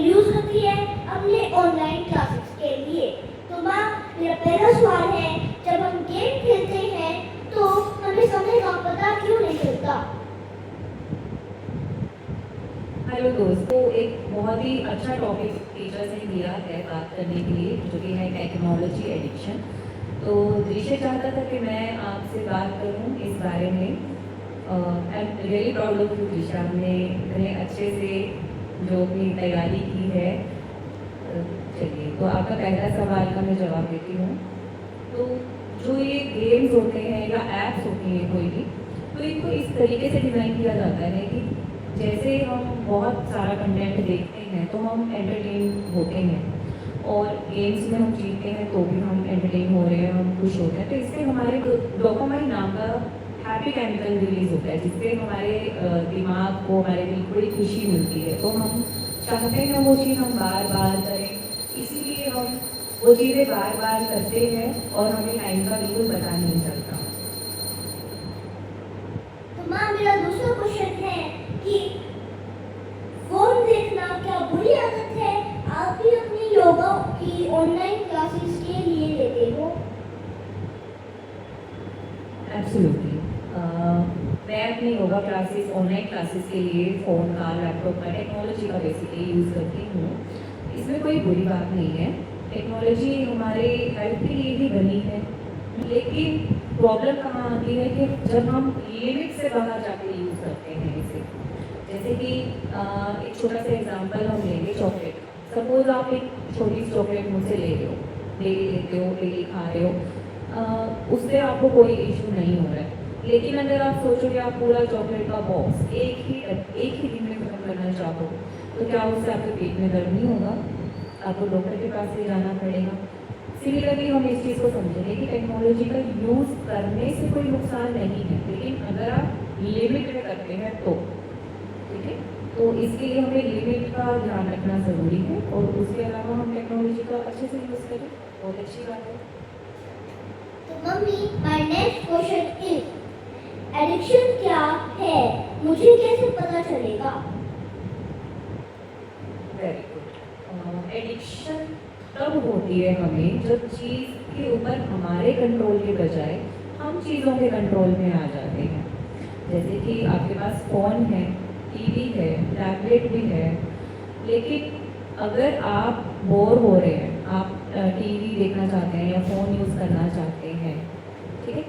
Use होती है अपने ऑनलाइन क्लासेस के लिए। तो माँ, मेरा पहला सवाल है, जब हम गेम खेलते हैं तो हमें समय का पता क्यों नहीं चलता? हेलो दोस्तों, एक बहुत ही अच्छा टॉपिक टीचर्स ने दिया है बात करने के लिए, जो कि है टेक्नोलॉजी एडिक्शन। तो दृश्य चाहता था कि मैं आपसे बात करूं इस बारे में। I am really proud of you दृश्य, हमने इतने अच्छे से जो अपनी तैयारी की है। चलिए, तो आपका पहला सवाल का मैं जवाब देती हूँ। तो जो ये गेम्स होते हैं या एप्स होती हैं कोई भी, तो इनको इस तरीके से डिज़ाइन किया जाता है कि जैसे हम बहुत सारा कंटेंट देखते हैं तो हम एंटरटेन होते हैं, और गेम्स में हम जीतते हैं तो भी हम एंटरटेन हो रहे हैं, हम खुश होते हैं। तो इससे हमारे डोपामाइन नाम का हैप्पी केमिकल रिलीज होता है, जिससे हमारे दिमाग को, हमारे दिल को एक खुशी मिलती है। तो हम चाहते हैं वो चीज़ हम बार बार करें, इसीलिए हम वो चीज़ें बार बार करते हैं और हमें टाइम का बिल्कुल पता नहीं चलता। तो माँ, मेरा दूसरा क्वेश्चन है कि फोन देखना क्या बुरी आदत है? आप भी अपनी योगा की ऑनलाइन क्लासेस के लिए लेते हो? एब्सोल्युटली। मैं अपनी योगा क्लासेस, ऑनलाइन क्लासेस के लिए फ़ोन का, लैपटॉप का, टेक्नोलॉजी का बेसिकली यूज़ करती हूँ। इसमें कोई बुरी बात नहीं है। टेक्नोलॉजी हमारे हेल्प के लिए ही बनी है, लेकिन प्रॉब्लम कहाँ आती है कि जब हम लिमिट से बाहर जाके यूज़ करते हैं इसे। जैसे कि एक छोटा सा एग्जांपल हम लेंगे, चॉकलेट। सपोज आप एक छोटी सी चॉकलेट मुझसे ले रहे हो, डेली लेते हो, डेली खा रहे हो, उससे आपको कोई इशू नहीं हो रहा है। लेकिन अगर आप सोचो कि आप पूरा चॉकलेट का बॉक्स एक ही दिन में खत्म करना चाहो, तो क्या उससे आपके पेट में दर्द नहीं होगा? आपको डॉक्टर के पास ले जाना पड़ेगा। सिमिलरली हम इस चीज़ को समझेंगे कि टेक्नोलॉजी का यूज़ करने से कोई नुकसान नहीं है, लेकिन अगर आप लिमिट में करते हैं तो ठीक है। तो इसके लिए हमें लिमिट का ध्यान रखना ज़रूरी है, और उसके अलावा हम टेक्नोलॉजी का अच्छे से यूज़ करें, बहुत अच्छी बात है। तो mummy, my next question is, addiction क्या है? मुझे कैसे पता चलेगा? Very good. एडिक्शन तब होती है हमें जब चीज़ के ऊपर हमारे कंट्रोल के बजाय हम चीज़ों के कंट्रोल में आ जाते हैं। जैसे कि आपके पास फ़ोन है, टीवी है, टैबलेट भी है, लेकिन अगर आप बोर हो रहे हैं, आप टीवी देखना चाहते हैं या फ़ोन यूज़ करना चाहते हैं, ठीक है,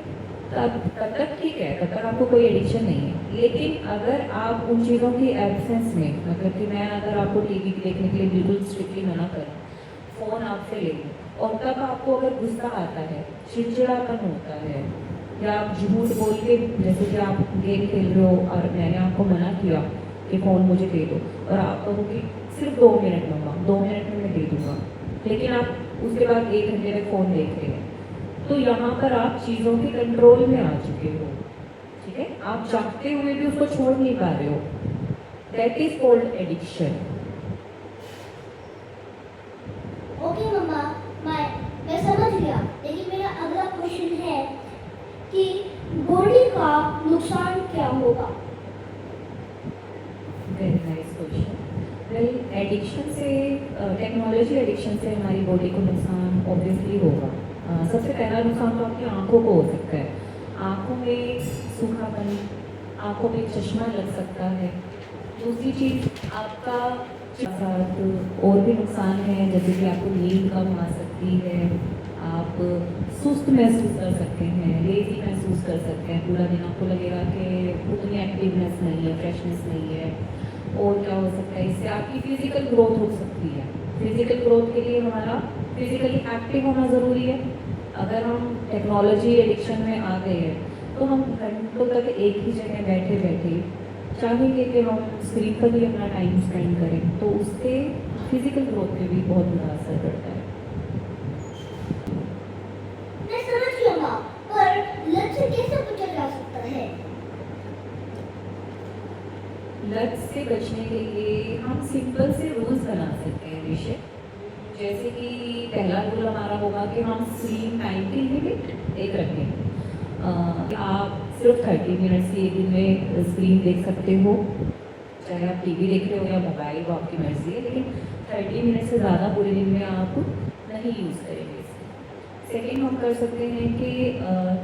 तब तक ठीक है, तब तक आपको कोई एडिक्शन नहीं है। लेकिन अगर आप उन चीज़ों की एब्सेंस में, मतलब कि मैं अगर आपको टीवी देखने के लिए बिल्कुल स्ट्रिक्टली मना करूँ, फ़ोन आपसे ले लूँ, और तब आपको अगर गुस्सा आता है, चिड़चिड़ापन होता है, या आप झूठ बोल के, जैसे कि आप गेम खेल रहे हो और मैंने आपको मना किया कि फ़ोन मुझे दे दो, और आप कहोगे सिर्फ 2 मिनट मम्मा, 2 मिनट में मैं दे दूँगा, लेकिन आप उसके बाद 1 घंटे तक फ़ोन देख रहे हैं, तो यहाँ पर आप चीज़ों के कंट्रोल में आ चुके हो, ठीक है। आप चाहते हुए भी उसको छोड़ नहीं पा रहे हो। That is called addiction. Okay मम्मा, मैं समझ गया, लेकिन मेरा अगला क्वेश्चन है कि बॉडी का नुकसान क्या होगा? Very nice question. Well, addiction से, टेक्नोलॉजी एडिक्शन से हमारी बॉडी को नुकसान ऑब्वियसली होगा। सबसे पहला नुकसान तो आपकी आंखों को हो सकता है। आंखों में सूखापन, आंखों में चश्मा लग सकता है। दूसरी चीज़, आपका साथ और भी नुकसान है, जैसे कि आपको नींद कम आ सकती है, आप सुस्त महसूस कर सकते हैं, लेजी महसूस कर सकते हैं, पूरा दिन आपको लगेगा कि उतनी एक्टिवनेस नहीं है, फ्रेशनेस नहीं है। और क्या हो सकता है, इससे आपकी फिजिकल ग्रोथ हो सकती है। फिजिकल ग्रोथ के लिए हमारा फिजिकली एक्टिव होना ज़रूरी है। अगर हम टेक्नोलॉजी एडिक्शन में आ गए हैं तो हम घंटों तक एक ही जगह बैठे बैठे चाहेंगे कि हम स्क्रीन पर भी अपना टाइम स्पेंड करें, तो उससे फिजिकल ग्रोथ पे भी बहुत बुरा असर पड़ता है। मैं समझ गया माँ, पर लत से कैसे बचा जा सकता है? लत से बचने के लिए हम सिंपल से रूल्स बना सकते हैं विषय। जैसे कि पहला रूल हमारा होगा कि हम स्क्रीन टाइम की लिमिट एक रखें। आप सिर्फ 30 मिनट्स ही एक दिन में स्क्रीन देख सकते हो, चाहे आप टीवी देख रहे हो या मोबाइल, वो आपकी मर्जी है, लेकिन 30 मिनट से ज़्यादा पूरे दिन में आप नहीं यूज़ करेंगे इसे। सेकेंड हम कर सकते हैं कि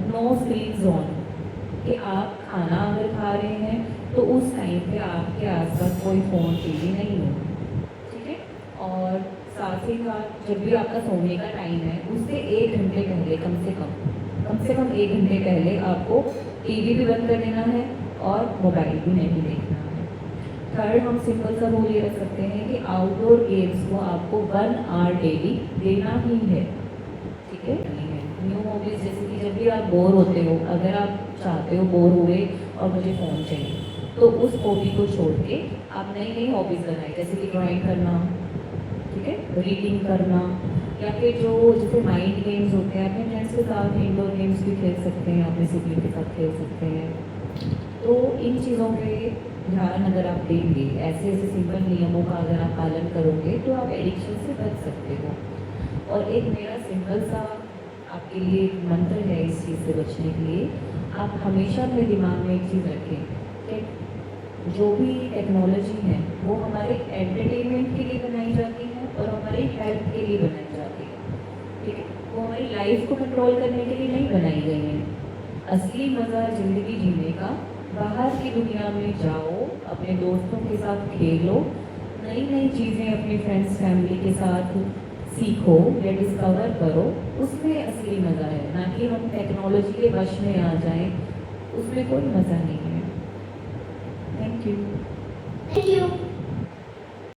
नो स्क्रीन जोन, कि आप खाना अगर खा रहे हैं तो उस टाइम पे आपके आसपास कोई फ़ोन टीवी नहीं हो, ठीक है। और साथ ही साथ जब भी आपका सोने का टाइम है उससे 1 घंटे पहले कम से कम 1 घंटे पहले आपको टीवी भी बंद कर देना है और मोबाइल भी नहीं देखना है। थर्ड हम सिंपल सा रूल ये रख सकते हैं कि आउटडोर गेम्स को आपको 1 आवर डेली देना ही है, ठीक है। न्यू हॉबीज़, जैसे कि जब भी आप बोर होते हो, अगर आप चाहते हो बोर हुए और मुझे फ़ोन चाहिए, तो उस हॉबी को छोड़ के आप नई नई हॉबीज़ बनाएं, जैसे कि ड्राइंग करना, ठीक है, रीडिंग करना, या फिर जो जैसे माइंड गेम्स होते हैं, अपने फ्रेंड्स के साथ इंडोर गेम्स भी खेल सकते हैं, अपने सिबलिंग के साथ खेल सकते हैं। तो इन चीज़ों पे ध्यान अगर आप देंगे, ऐसे ऐसे सिंपल नियमों का अगर आप पालन करोगे तो आप एडिक्शन से बच सकते हो। और एक मेरा सिंपल सा आपके लिए एक मंत्र है इस चीज़ से बचने के लिए, आप हमेशा अपने दिमाग में एक चीज़ रखें कि जो भी टेक्नोलॉजी है वो हमारे एंटरटेनमेंट के लिए बनाई जाती है और हमारी हेल्थ के लिए बनाई जाती है, ठीक है। वो हमारी लाइफ को कंट्रोल करने के लिए नहीं बनाई गई है। असली मज़ा ज़िंदगी जीने का बाहर की दुनिया में जाओ, अपने दोस्तों के साथ खेलो, नई नई चीज़ें अपने फ्रेंड्स फैमिली के साथ सीखो या डिस्कवर करो, उसमें असली मज़ा है। ना कि हम टेक्नोलॉजी के वश में आ जाएं, उसमें कोई मज़ा नहीं है। Thank you. Thank you.